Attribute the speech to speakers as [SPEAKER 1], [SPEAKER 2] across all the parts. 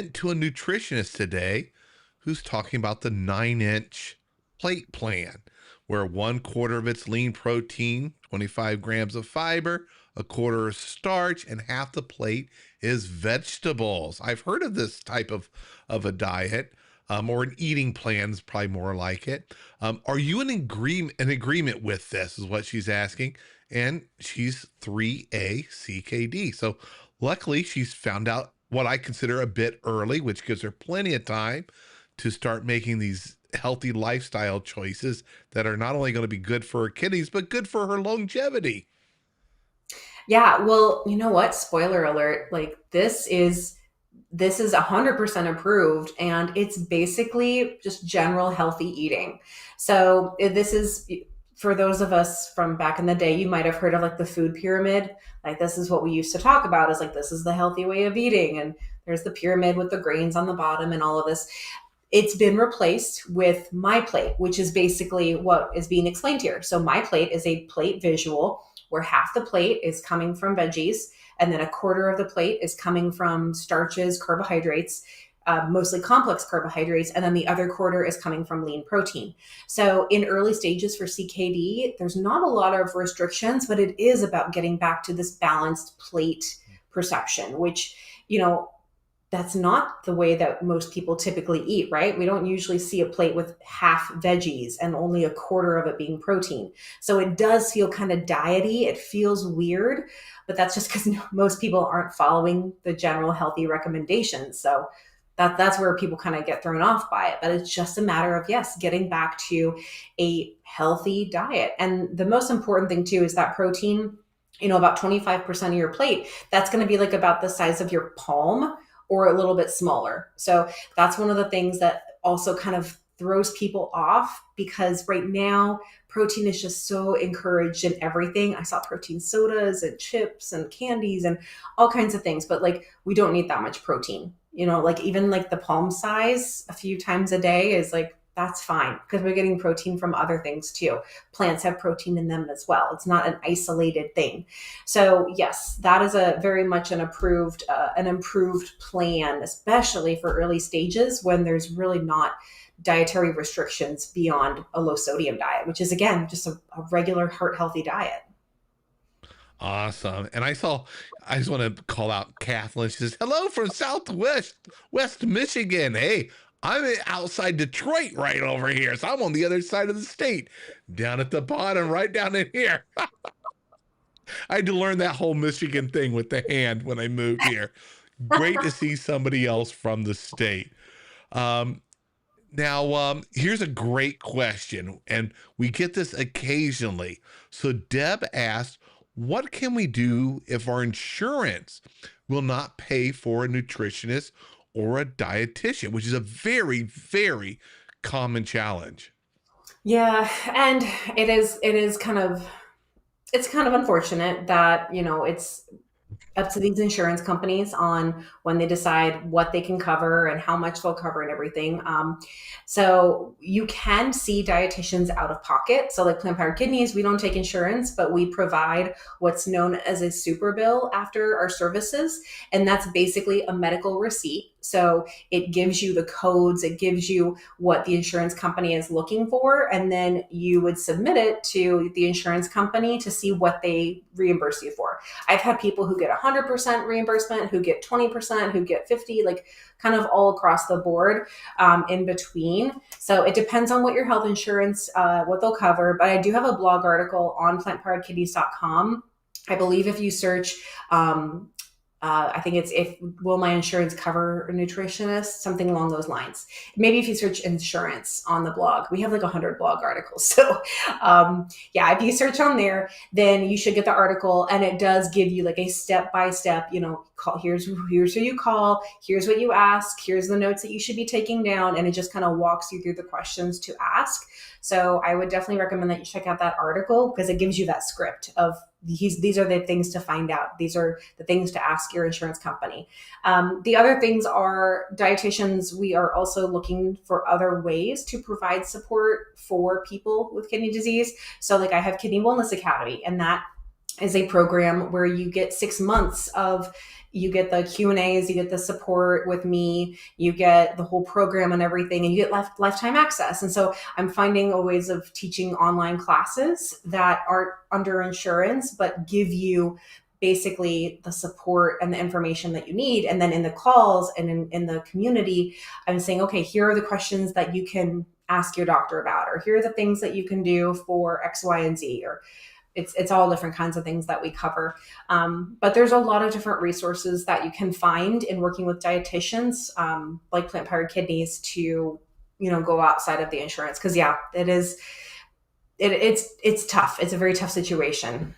[SPEAKER 1] went to a nutritionist today who's talking about the 9-inch plate plan, where 1/4 of it's lean protein, 25 grams of fiber, a quarter of starch, and half the plate is vegetables. I've heard of this type of a diet, or an eating plan is probably more like it. Are you in agreement with this? Is what she's asking, and she's 3A CKD. So luckily, she's found out what I consider a bit early, which gives her plenty of time to start making these healthy lifestyle choices that are not only going to be good for her kidneys, but good for her longevity.
[SPEAKER 2] Yeah, well, you know what? Spoiler alert, like this is 100% approved, and it's basically just general healthy eating. So this is for those of us from back in the day, you might have heard of like the food pyramid. Like this is what we used to talk about, is like this is the healthy way of eating, and there's the pyramid with the grains on the bottom and all of this. It's been replaced with my plate, which is basically what is being explained here. So my plate is a plate visual where half the plate is coming from veggies, and then a quarter of the plate is coming from starches, carbohydrates, mostly complex carbohydrates, and then the other quarter is coming from lean protein. So in early stages for CKD, there's not a lot of restrictions, but it is about getting back to this balanced plate perception, which, you know, that's not the way that most people typically eat, right? We don't usually see a plate with half veggies and only a quarter of it being protein. So it does feel kind of diety. It feels weird, but that's just because most people aren't following the general healthy recommendations. So that's where people kind of get thrown off by it. But it's just a matter of, yes, getting back to a healthy diet. And the most important thing too is that protein, about 25% of your plate, that's going to be like about the size of your palm or a little bit smaller. So that's one of the things that also kind of throws people off, because right now protein is just so encouraged in everything. I saw protein sodas and chips and candies and all kinds of things, but like we don't need that much protein. Like even like the palm size a few times a day is like that's fine, because we're getting protein from other things too. Plants have protein in them as well. It's not an isolated thing. So yes, that is a very much an improved plan, especially for early stages when there's really not dietary restrictions beyond a low sodium diet, which is again just a regular heart healthy diet.
[SPEAKER 1] Awesome. And I just want to call out Kathleen. She says, hello from West Michigan. Hey, outside Detroit right over here. So I'm on the other side of the state, down at the bottom, right down in here. I had to learn that whole Michigan thing with the hand when I moved here. Great to see somebody else from the state. Um, now, here's a great question, and we get this occasionally. So Deb asked, what can we do if our insurance will not pay for a nutritionist or a dietitian, which is a very, very common challenge?
[SPEAKER 2] Yeah, and it is kind of unfortunate that, it's up to these insurance companies on when they decide what they can cover and how much they'll cover and everything. So you can see dietitians out of pocket. So like Planned Parenthood Kidneys, we don't take insurance, but we provide what's known as a super bill after our services. And that's basically a medical receipt. So it gives you the codes, it gives you what the insurance company is looking for, and then you would submit it to the insurance company to see what they reimburse you for. I've had people who get 100% reimbursement, who get 20%, who get 50, like kind of all across the board, in between. So it depends on what your health insurance, what they'll cover. But I do have a blog article on plantpoweredkidneys.com. I believe if you search, I think it's if will my insurance cover a nutritionist, something along those lines. Maybe if you search insurance on the blog, we have like 100 blog articles. So yeah, if you search on there, then you should get the article, and it does give you like a step by step. Call here's who you call, here's what you ask, here's the notes that you should be taking down, and it just kind of walks you through the questions to ask. So I would definitely recommend that you check out that article, because it gives you that script of these are the things to find out. These are the things to ask your insurance company. The other things are dietitians. We are also looking for other ways to provide support for people with kidney disease. So like I have Kidney Wellness Academy, and that is a program where you get 6 months of You get the Q&As, you get the support with me, you get the whole program and everything, and you get lifetime access. And so I'm finding a ways of teaching online classes that aren't under insurance, but give you basically the support and the information that you need. And then in the calls and in the community, I'm saying, okay, here are the questions that you can ask your doctor about, or here are the things that you can do for X, Y, and Z, or it's all different kinds of things that we cover. But there's a lot of different resources that you can find in working with dietitians, like Plant Powered Kidneys, to go outside of the insurance, because yeah, it's tough. It's a very tough situation.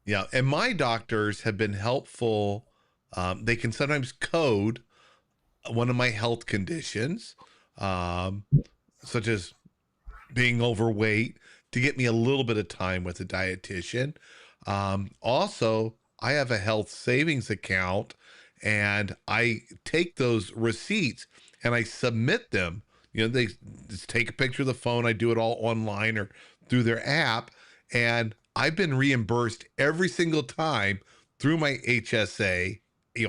[SPEAKER 1] Yeah, and my doctors have been helpful. They can sometimes code one of my health conditions, um, such as being overweight, to get me a little bit of time with a dietitian. Also, I have a health savings account, and I take those receipts and I submit them. They just take a picture of the phone. I do it all online or through their app, and I've been reimbursed every single time through my HSA.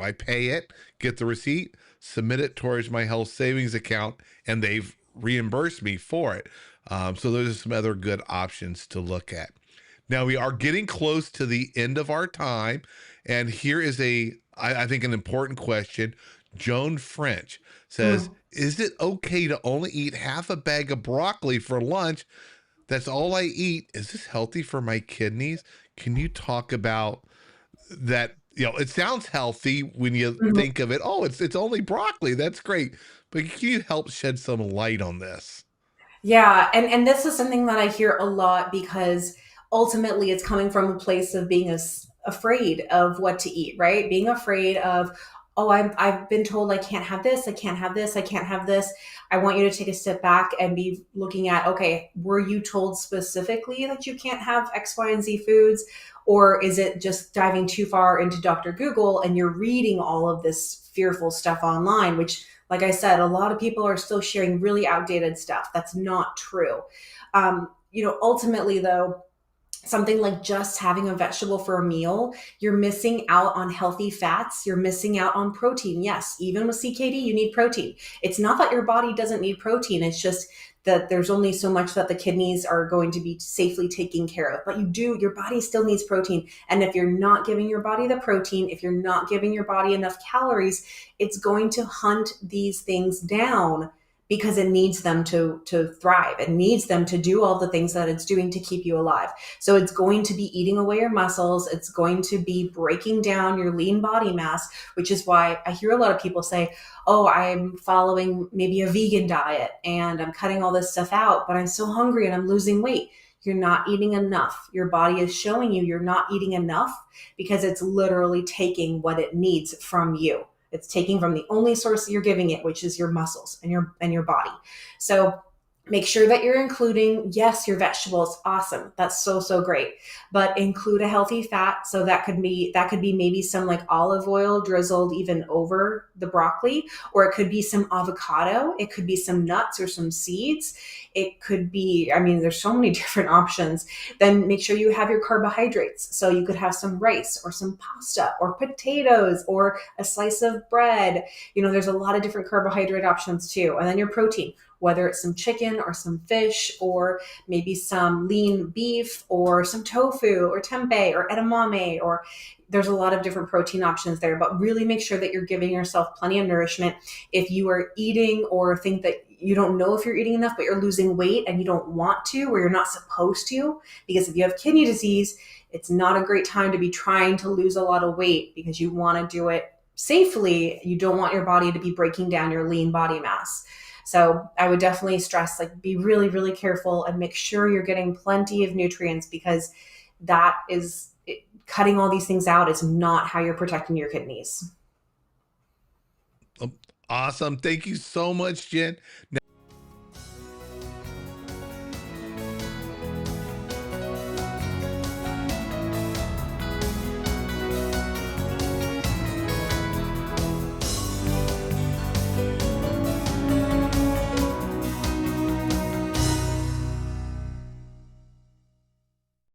[SPEAKER 1] I pay it, get the receipt, submit it towards my health savings account, and they've reimbursed me for it. So those are some other good options to look at. Now we are getting close to the end of our time, and here is I think an important question. Joan French says,
[SPEAKER 2] Mm.
[SPEAKER 1] is it okay to only eat half a bag of broccoli for lunch? That's all I eat. Is this healthy for my kidneys? Can you talk about that? It sounds healthy when you
[SPEAKER 2] Mhm.
[SPEAKER 1] think of it. Oh, it's only broccoli. That's great. But can you help shed some light on this?
[SPEAKER 2] Yeah, and this is something that I hear a lot, because ultimately it's coming from a place of being afraid of what to eat, right? Being afraid of, oh, I've been told I can't have this, I can't have this, I can't have this. I want you to take a step back and be looking at, okay, were you told specifically that you can't have X, Y, and Z foods? Or is it just diving too far into Dr. Google and you're reading all of this fearful stuff online, which, like I said, a lot of people are still sharing really outdated stuff. That's not true. Ultimately, though, something like just having a vegetable for a meal, you're missing out on healthy fats. You're missing out on protein. Yes, even with CKD, you need protein. It's not that your body doesn't need protein. It's just that there's only so much that the kidneys are going to be safely taking care of. But your body still needs protein. And if you're not giving your body the protein, if you're not giving your body enough calories, it's going to hunt these things down, because it needs them to thrive. It needs them to do all the things that it's doing to keep you alive. So it's going to be eating away your muscles. It's going to be breaking down your lean body mass, which is why I hear a lot of people say, oh, I'm following maybe a vegan diet and I'm cutting all this stuff out, but I'm so hungry and I'm losing weight. You're not eating enough. Your body is showing you you're not eating enough, because it's literally taking what it needs from you. It's taking from the only source that you're giving it, which is your muscles and your body. So make sure that you're including, yes, your vegetables. Awesome. That's so great. But include a healthy fat. So that could be maybe some like olive oil drizzled even over the broccoli, or it could be some avocado. It could be some nuts or some seeds. It could be, I mean, there's so many different options. Then make sure you have your carbohydrates. So you could have some rice or some pasta or potatoes or a slice of bread. There's a lot of different carbohydrate options too. And then your protein, whether it's some chicken or some fish or maybe some lean beef or some tofu or tempeh or edamame, or there's a lot of different protein options there. But really make sure that you're giving yourself plenty of nourishment. If you are eating or think that you don't know if you're eating enough, but you're losing weight and you don't want to, or you're not supposed to, because if you have kidney disease, it's not a great time to be trying to lose a lot of weight, because you want to do it safely. You don't want your body to be breaking down your lean body mass. So I would definitely stress, like, be really, really careful and make sure you're getting plenty of nutrients, because cutting all these things out is not how you're protecting your kidneys.
[SPEAKER 1] Awesome. Thank you so much, Jen.